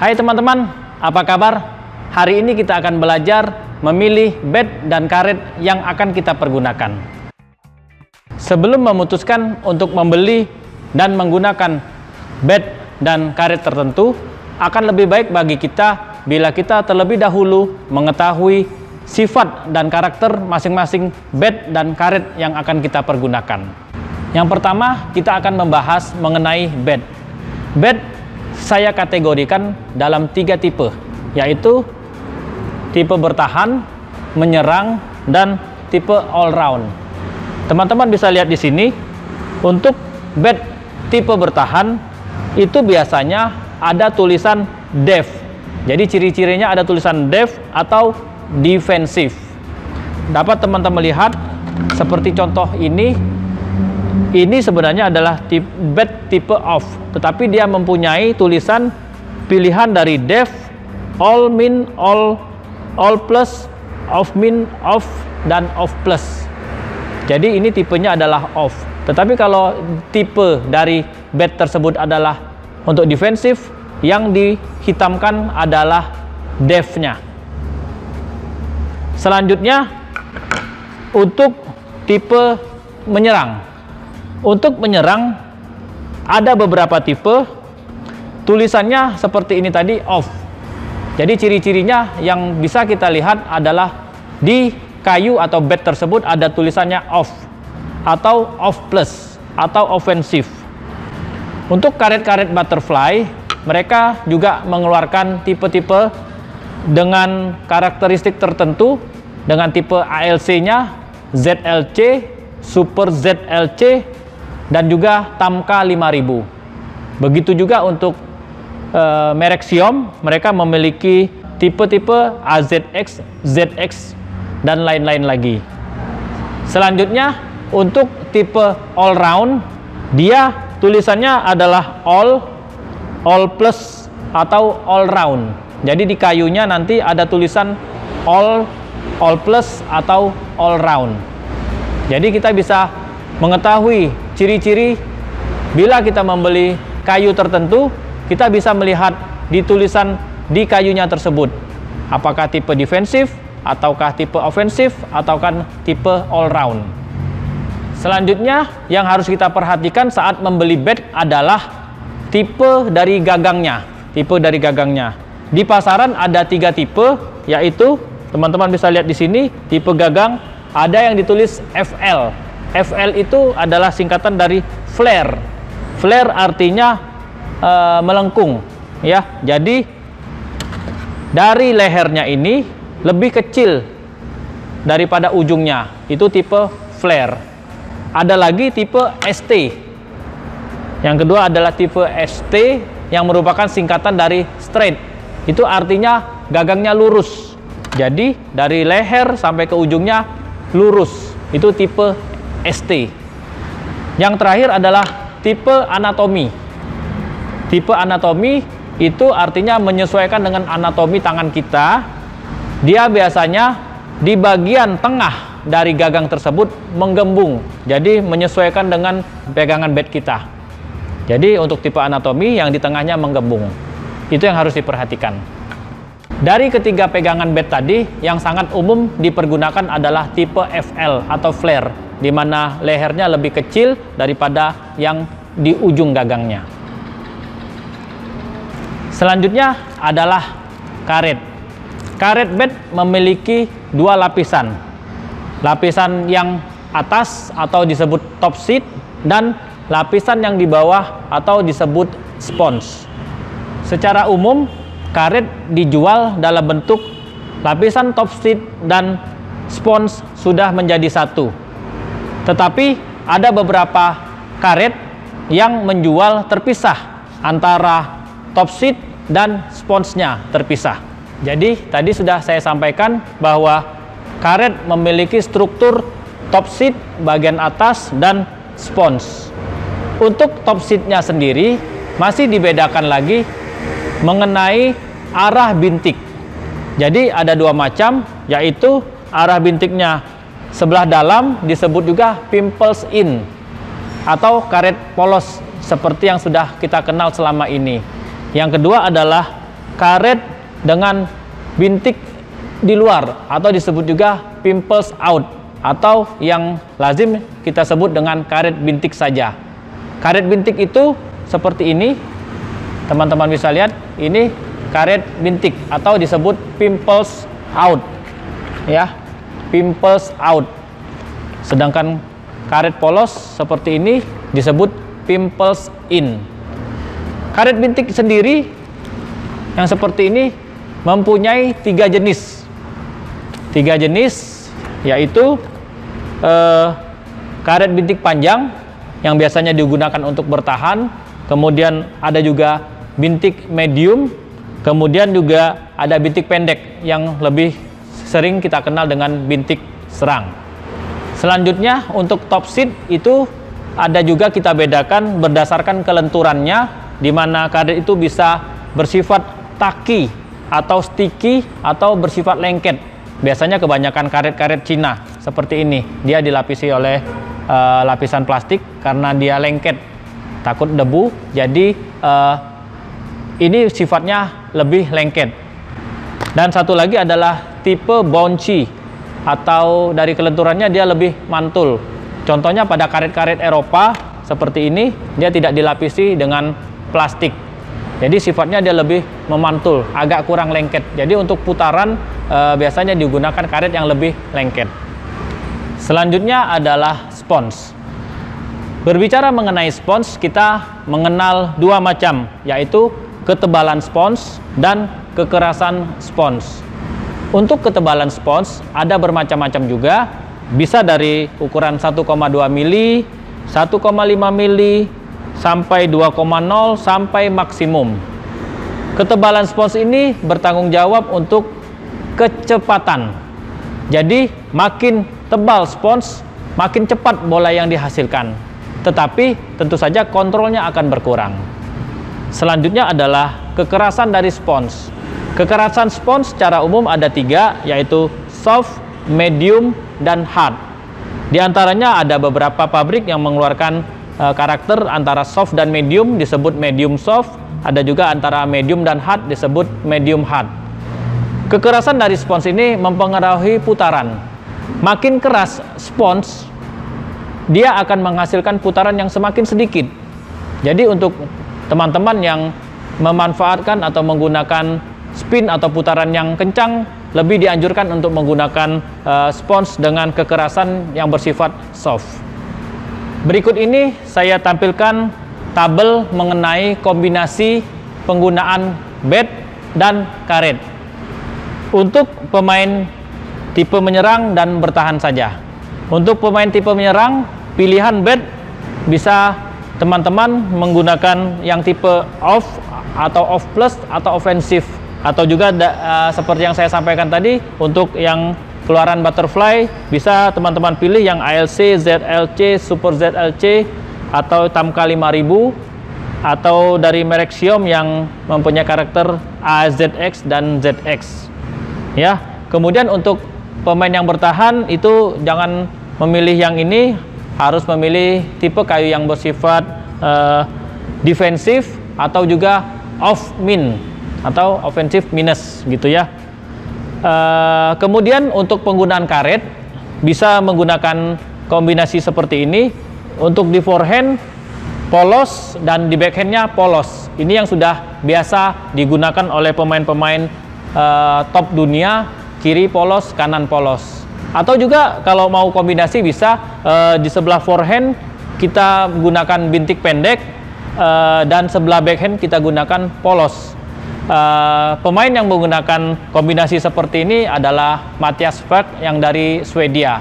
Hai teman-teman, apa kabar? Hari ini kita akan belajar memilih bed dan karet yang akan kita pergunakan. Sebelum memutuskan untuk membeli dan menggunakan bed dan karet tertentu, akan lebih baik bagi kita bila kita terlebih dahulu mengetahui sifat dan karakter masing-masing bed dan karet yang akan kita pergunakan. Yang pertama, kita akan membahas mengenai bed. Bed saya kategorikan dalam 3 tipe, yaitu tipe bertahan, menyerang, dan tipe all round. Teman-teman bisa lihat di sini, untuk bed tipe bertahan itu biasanya ada tulisan def. Jadi ciri-cirinya ada tulisan def atau defensif. Dapat teman-teman lihat seperti contoh ini. Ini sebenarnya adalah bed tipe off, tetapi dia mempunyai tulisan pilihan dari def, all, min, all plus, off min, off, dan off plus. Jadi ini tipenya adalah off. Tetapi kalau tipe dari bed tersebut adalah untuk defensif, yang dihitamkan adalah def-nya. Selanjutnya untuk tipe menyerang. Untuk menyerang ada beberapa tipe, tulisannya seperti ini tadi, off. Jadi ciri-cirinya yang bisa kita lihat adalah di kayu atau bed tersebut ada tulisannya off atau off plus atau offensive. Untuk karet-karet butterfly, mereka juga mengeluarkan tipe-tipe dengan karakteristik tertentu, dengan tipe ALC-nya, ZLC, Super ZLC, dan juga Tamka 5000. Begitu juga untuk merek Xiom, mereka memiliki tipe-tipe AZX, ZX, dan lain-lain lagi. Selanjutnya untuk tipe all round, dia tulisannya adalah all plus atau all round. Jadi di kayunya nanti ada tulisan all plus atau all round. Jadi kita bisa mengetahui ciri-ciri bila kita membeli kayu tertentu, kita bisa melihat di tulisan di kayunya tersebut apakah tipe defensif ataukah tipe ofensif ataukah tipe all round. Selanjutnya yang harus kita perhatikan saat membeli bed adalah tipe dari gagangnya. Tipe dari gagangnya. Di pasaran ada 3 tipe, yaitu teman-teman bisa lihat di sini, tipe gagang ada yang ditulis FL. FL itu adalah singkatan dari flare. Flare artinya melengkung, ya. Jadi dari lehernya ini lebih kecil daripada ujungnya. Itu tipe flare. Ada lagi tipe ST. Yang kedua adalah tipe ST yang merupakan singkatan dari straight. Itu artinya gagangnya lurus. Jadi dari leher sampai ke ujungnya lurus. Itu tipe ST. Yang terakhir adalah tipe anatomi. Tipe anatomi itu artinya menyesuaikan dengan anatomi tangan kita. Dia biasanya di bagian tengah dari gagang tersebut menggembung. Jadi menyesuaikan dengan pegangan bed kita. Jadi untuk tipe anatomi yang di tengahnya menggembung. Itu yang harus diperhatikan. Dari ketiga pegangan bed tadi, yang sangat umum dipergunakan adalah tipe FL atau flare, di mana lehernya lebih kecil daripada yang di ujung gagangnya. Selanjutnya adalah karet. Karet bed memiliki 2 lapisan. Lapisan yang atas atau disebut top sheet, dan lapisan yang di bawah atau disebut sponge. Secara umum, karet dijual dalam bentuk lapisan top sheet dan sponge sudah menjadi satu. Tetapi ada beberapa karet yang menjual terpisah antara top sheet dan sponge-nya terpisah. Jadi tadi sudah saya sampaikan bahwa karet memiliki struktur top sheet bagian atas dan sponge. Untuk top sheet-nya sendiri masih dibedakan lagi mengenai arah bintik. Jadi ada 2 macam, yaitu arah bintiknya sebelah dalam disebut juga pimples in atau karet polos seperti yang sudah kita kenal selama ini. Yang kedua adalah karet dengan bintik di luar atau disebut juga pimples out, atau yang lazim kita sebut dengan karet bintik saja. Karet bintik itu seperti ini, teman-teman bisa lihat, ini karet bintik atau disebut pimples out, ya, pimples out. Sedangkan karet polos seperti ini disebut pimples in. Karet bintik sendiri yang seperti ini mempunyai 3 jenis. 3 jenis yaitu karet bintik panjang yang biasanya digunakan untuk bertahan, kemudian ada juga bintik medium, kemudian juga ada bintik pendek yang lebih sering kita kenal dengan bintik serang. Selanjutnya untuk top seat itu ada juga kita bedakan berdasarkan kelenturannya, di mana karet itu bisa bersifat tacky atau sticky atau bersifat lengket. Biasanya kebanyakan karet-karet Cina seperti ini, dia dilapisi oleh lapisan plastik karena dia lengket, takut debu, jadi ini sifatnya lebih lengket. Dan satu lagi adalah tipe bouncy, atau dari kelenturannya dia lebih mantul. Contohnya pada karet-karet Eropa seperti ini, dia tidak dilapisi dengan plastik, jadi sifatnya dia lebih memantul, agak kurang lengket. Jadi untuk putaran biasanya digunakan karet yang lebih lengket. Selanjutnya adalah spons. Berbicara mengenai spons, kita mengenal 2 macam, yaitu ketebalan spons dan kekerasan spons. Untuk ketebalan spons ada bermacam-macam juga, bisa dari ukuran 1,2 mili, 1,5 mili, sampai 2,0 sampai maksimum. Ketebalan spons ini bertanggung jawab untuk kecepatan. Jadi makin tebal spons, makin cepat bola yang dihasilkan. Tetapi tentu saja kontrolnya akan berkurang. Selanjutnya adalah kekerasan dari spons. Kekerasan spons secara umum ada 3, yaitu soft, medium, dan hard. Di antaranya ada beberapa pabrik yang mengeluarkan karakter antara soft dan medium, disebut medium soft. Ada juga antara medium dan hard, disebut medium hard. Kekerasan dari spons ini mempengaruhi putaran. Makin keras spons, dia akan menghasilkan putaran yang semakin sedikit. Jadi untuk teman-teman yang memanfaatkan atau menggunakan spin atau putaran yang kencang, lebih dianjurkan untuk menggunakan spons dengan kekerasan yang bersifat soft. Berikut ini saya tampilkan tabel mengenai kombinasi penggunaan bat dan karet untuk pemain tipe menyerang dan bertahan saja. Untuk pemain tipe menyerang, pilihan bat bisa teman-teman menggunakan yang tipe off atau off plus atau offensive, atau juga seperti yang saya sampaikan tadi, untuk yang keluaran butterfly bisa teman-teman pilih yang ALC, ZLC, Super ZLC, atau Tamka 5000, atau dari merek Xiom yang mempunyai karakter AZX dan ZX. Ya, kemudian untuk pemain yang bertahan itu jangan memilih yang ini, harus memilih tipe kayu yang bersifat defensif atau juga off min atau offensive minus gitu ya. Kemudian untuk penggunaan karet bisa menggunakan kombinasi seperti ini. Untuk di forehand polos dan di backhandnya polos. Ini yang sudah biasa digunakan oleh pemain-pemain top dunia, kiri polos, kanan polos. Atau juga kalau mau kombinasi bisa di sebelah forehand kita gunakan bintik pendek, dan sebelah backhand kita gunakan polos. Pemain yang menggunakan kombinasi seperti ini adalah Mattias Falk yang dari Swedia.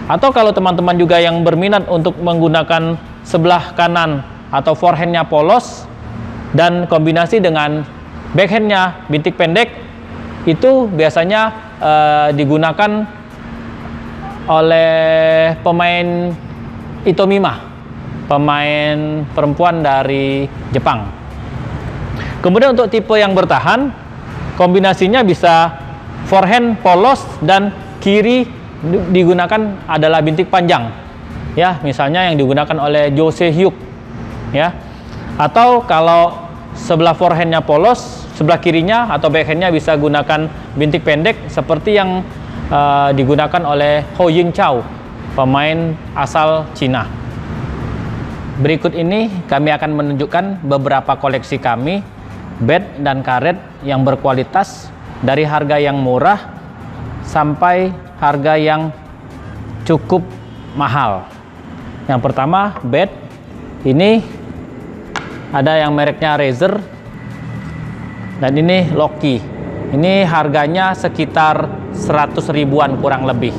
Atau kalau teman-teman juga yang berminat untuk menggunakan sebelah kanan atau forehandnya polos dan kombinasi dengan backhandnya bintik pendek, itu biasanya digunakan oleh pemain Itomima, pemain perempuan dari Jepang. Kemudian untuk tipe yang bertahan, kombinasinya bisa forehand polos dan kiri digunakan adalah bintik panjang. Ya, misalnya yang digunakan oleh Jo Se Hyuk. Ya. Atau kalau sebelah forehandnya polos, sebelah kirinya atau backhandnya bisa gunakan bintik pendek seperti yang digunakan oleh Ho Yingchao, pemain asal Cina. Berikut ini kami akan menunjukkan beberapa koleksi kami bat dan karet yang berkualitas dari harga yang murah sampai harga yang cukup mahal. Yang pertama, bat ini ada yang mereknya Razer dan ini Loki. Ini harganya sekitar 100 ribuan kurang lebih.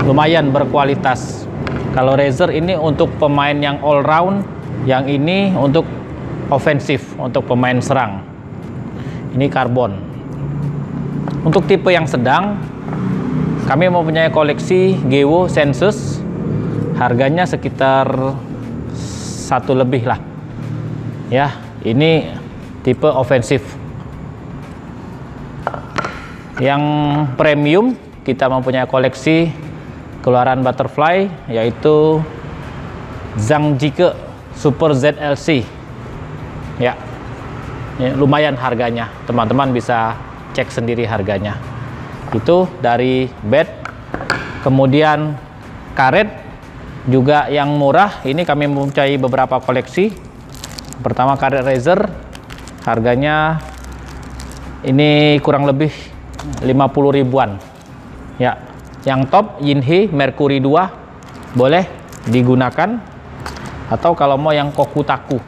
Lumayan berkualitas. Kalau Razer ini untuk pemain yang all round, yang ini untuk ofensif, untuk pemain serang. Ini karbon. Untuk tipe yang sedang, kami mempunyai koleksi Gewo Sensus. Harganya sekitar 1 lebih lah. Ya, ini tipe ofensif. Yang premium, kita mempunyai koleksi keluaran butterfly, yaitu Zangjike Super ZLC. Ya, ini lumayan harganya. Teman-teman bisa cek sendiri harganya. Itu dari bat. Kemudian karet juga yang murah. Ini kami mempunyai beberapa koleksi. Pertama, karet Razer. Harganya ini kurang lebih 50 ribuan. Ya, yang top Yinhe Mercury 2 boleh digunakan, atau kalau mau yang Kokutaku.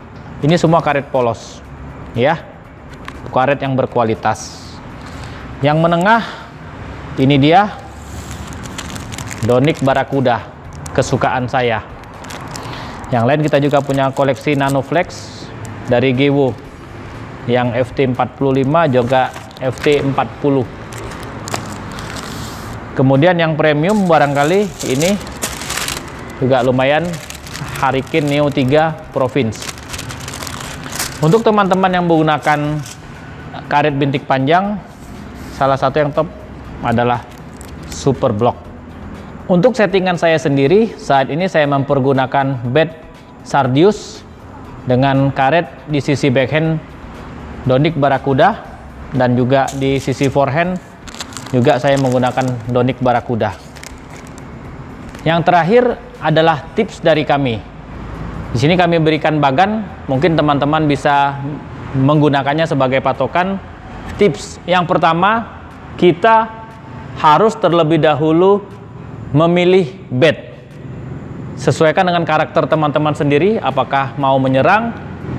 Ini semua karet polos. Ya, karet yang berkualitas. Yang menengah ini dia Donic Barakuda, kesukaan saya. Yang lain kita juga punya koleksi Nanoflex dari Gewo, yang FT45 juga FT40. Kemudian yang premium barangkali ini juga lumayan, Hurricane Neo 3 Province. Untuk teman-teman yang menggunakan karet bintik panjang, salah satu yang top adalah Super Block. Untuk settingan saya sendiri, saat ini saya mempergunakan bat Sardius dengan karet di sisi backhand Donic Barakuda, dan juga di sisi forehand juga saya menggunakan Donic Barakuda. Yang terakhir adalah tips dari kami. Di sini kami berikan bagan, mungkin teman-teman bisa menggunakannya sebagai patokan. Tips yang pertama, kita harus terlebih dahulu memilih bat. Sesuaikan dengan karakter teman-teman sendiri, apakah mau menyerang,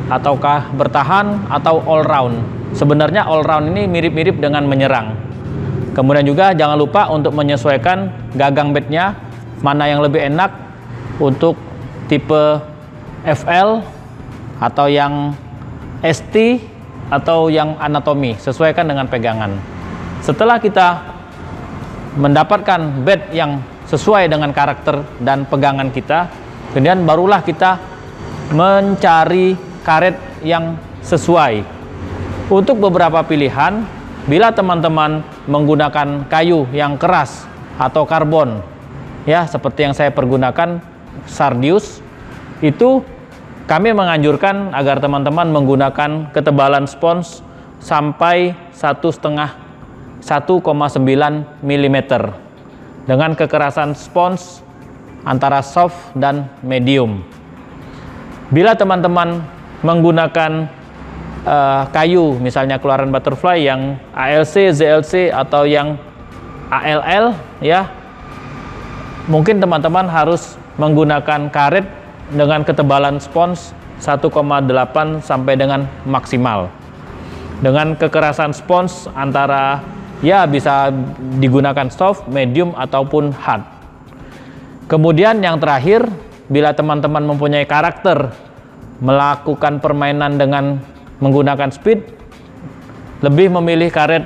ataukah bertahan, atau all round. Sebenarnya all round ini mirip-mirip dengan menyerang. Kemudian juga jangan lupa untuk menyesuaikan gagang batnya, mana yang lebih enak untuk tipe FL, atau yang ST, atau yang anatomi. Sesuaikan dengan pegangan. Setelah kita mendapatkan bat yang sesuai dengan karakter dan pegangan kita, kemudian barulah kita mencari karet yang sesuai. Untuk beberapa pilihan, bila teman-teman menggunakan kayu yang keras atau karbon, ya seperti yang saya pergunakan Sardius, itu kami menganjurkan agar teman-teman menggunakan ketebalan spons sampai 1,9 mm dengan kekerasan spons antara soft dan medium. Bila teman-teman menggunakan kayu, misalnya keluaran butterfly yang ALC, ZLC, atau yang ALL, ya mungkin teman-teman harus menggunakan karet dengan ketebalan spons 1,8 sampai dengan maksimal, dengan kekerasan spons antara, ya bisa digunakan soft, medium, ataupun hard. Kemudian yang terakhir, bila teman-teman mempunyai karakter melakukan permainan dengan menggunakan speed, lebih memilih karet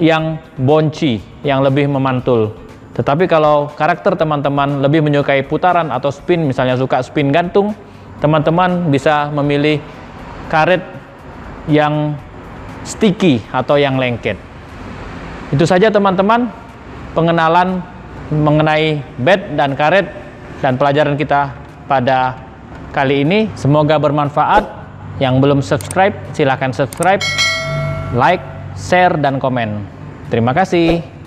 yang bonci, yang lebih memantul. Tetapi kalau karakter teman-teman lebih menyukai putaran atau spin, misalnya suka spin gantung, teman-teman bisa memilih karet yang sticky atau yang lengket. Itu saja teman-teman pengenalan mengenai bat dan karet dan pelajaran kita pada kali ini. Semoga bermanfaat. Yang belum subscribe, silahkan subscribe. like, share, dan komen. Terima kasih.